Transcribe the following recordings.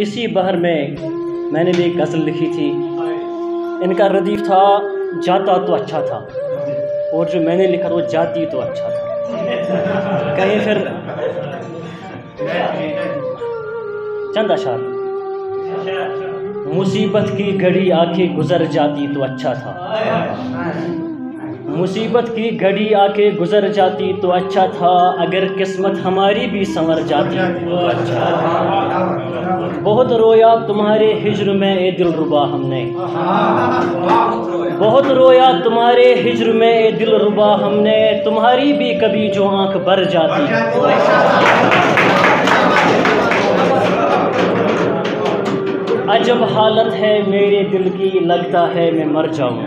اسی بہر میں نے بھی ایک غزل لکھی تھی. ان کا ردیف تھا جاتا تو اچھا تھا، اور جو میں نے لکھا وہ جاتی تو اچھا تھا. کہیں پھر چند اشعار. مصیبت کی گھڑی آ کے گزر جاتی تو اچھا تھا، مصیبت کی گھڑی آ کے گزر جاتی تو اچھا تھا، اگر قسمت ہماری بھی سنور جاتی تو اچھا تھا. بہت رویا تمہارے ہجر میں اے دل ربا ہم نے، بہت رویا تمہارے ہجر میں اے دل ربا ہم نے، تمہاری بھی کبھی جو آنکھ بھر جاتی تو اچھا تھا. عجب حالت ہے میرے دل کی لگتا ہے میں مر جاؤں،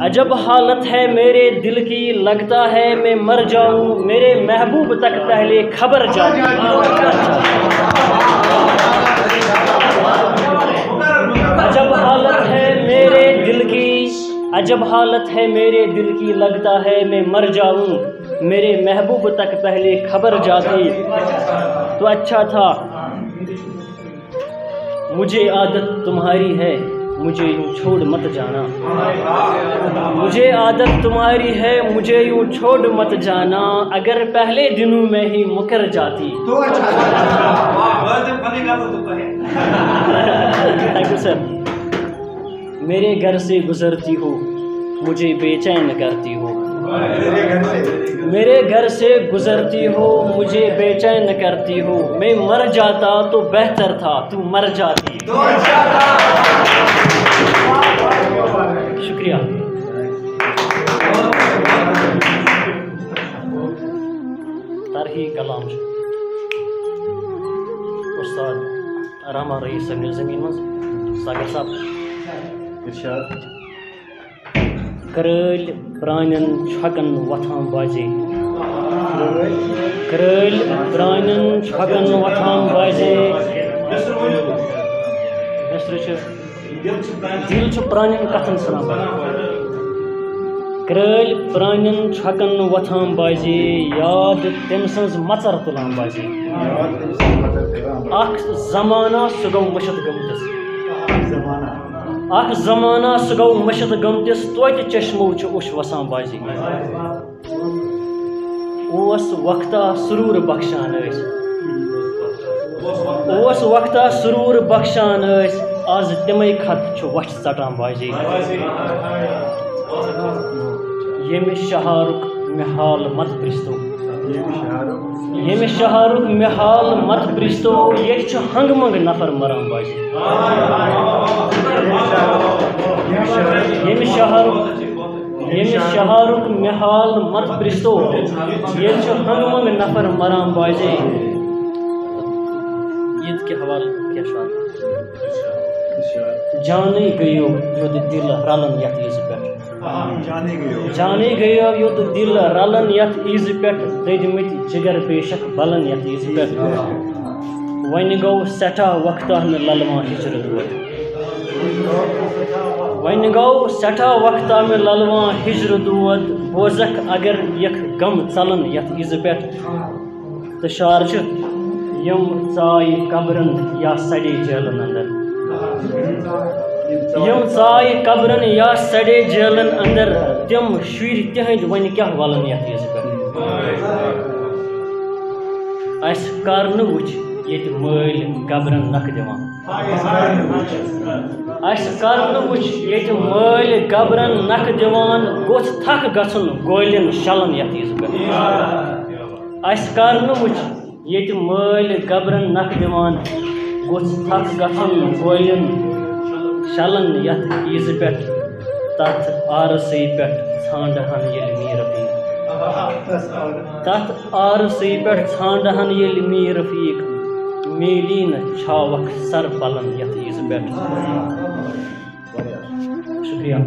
عجب حالت ہے میرے دل کی لگتا ہے میں مر جاؤں، میرے محبوب تک پہلے خبر جاتی. عجب حالت ہے میرے دل کی، عجب حالت ہے میرے دل کی لگتا ہے میں مر جاؤں، میرے محبوب تک پہلے خبر جاتی تو اچھا تھا. مجھے عادت تمہاری ہے مجھے یوں چھوڑ مت جانا، مجھے عادت تمہاری ہے مجھے یوں چھوڑ مت جانا، اگر پہلے دنوں میں ہی مکر جاتی تو اچھا تھا. میرے گھر سے گزرتی ہو مجھے بے چین کرتی ہو، میرے گھر سے گزرتی ہو مجھے بے چین کرتی ہو، میں مر جاتا تو بہتر تھا تو مر جاتی. شکریہ. طرحی کلام استاد رحمان رئیس صاحب زمین مز ساگر صاحب. کرٲلۍ پرٛانٮ۪ن چھۄکن وۄتھان بازے، کرٲلۍ پرٛانٮ۪ن چھۄکن وۄتھان بازے، دِل چھُ پرٛانٮ۪ن کتھن ژھٕنان بازے. کرٲلۍ پرٛانٮ۪ن چھۄکن وۄتھان بازے، یاد تٔمۍ سٕنٛز مژر تُلان بازے. اکھ زمانہ سُہ گوٚو مٔشِتھ گٔمتِس، اکھ زمانہ سُہ گوٚو مٔشِتھ گٔمتِس، توتہِ چشمو چھُ اوٚش وسان بازے. اوس وقتا سروٗر بخشان ٲسۍ، اوس وقتا سروٗر بخشان ٲسۍ، آز تِمے خط چھُ وۄٹھ ژٹان بازے. ییٚمہِ شہارُک مےٚ حال مت پرٛژھتو، ییٚمہِ شہارُک مےٚ حال مت پرٛژھتو، ییٚتہِ چھُ ہنٛگہٕ منٛگہٕ نفر مران بازے. ییٚمہِ شہارُک مےٚ حال مت پرٛژھتو، ییٚتہِ چھُ ہنٛگہٕ منٛگہٕ نفر مران بازے. عید کے حوالہٕ کیٛاہ چھُ اَتھ؟ جانے گٔیو یوٚت دِل رلان یتھ عیٖزِ پٮ۪ٹھ، جانے گٔیو یوٚت دِل رلان یتھ عیٖزِ پٮ۪ٹھ، دٔدۍمٕتۍ جگر بے شک بلان یتھ عیٖزِ پٮ۪ٹھ. وۄنۍ گوٚو سٮ۪ٹھاہ وقتہ مےٚ للوان ہجر دود، وۄنۍ گوٚو سٮ۪ٹھاہ وقتہ مےٚ للوان ہجر دود، بوزکھ اگر یِکھ غم ژلان یتھ عیٖزِ پٮ۪ٹھ. تہٕ شعر چھُ یِم ژایہِ قبرن یا سڑے جیلن اندر، یِم ژایہِ قبرن یا سڑے جیلن اندر، تِم شُرۍ تِہنٛدۍ وۄنۍ کیٛاہ ولن یتھ عیٖزِ پٮ۪ٹھ. اَسہِ کر نہٕ وٕچھ ییٚتہِ مٲلۍ قبرن نکھٕ دِوان، اَسہِ کر نہٕ وٕچھ ییٚتہِ مٲلۍ قبرن نکھٕ دِوان، گوٚژھ تھکھ گژھُن گولٮ۪ن شلن یتھ عیٖزِ پٮ۪ٹھ. اَسہِ کر نہٕ وٕچھ ییٚتہِ مٲلۍ قبرن نکھٕ دِوان، گوٚژھ تھکھ گژھُن گولٮ۪ن شلن یتھ عیٖزِ پٮ۪ٹھ. تتھ آرسٕے پٮ۪ٹھ ژھانڈہن ییٚلہِ میٖر رفیٖق، تتھ آرسٕے پٮ۪ٹھ ژھانڈہن ییٚلہِ میٖر رفیٖق، میلی نہٕ چھاوکھ سر بلن یتھ عیٖزِ پٮ۪ٹھ. شکریہ.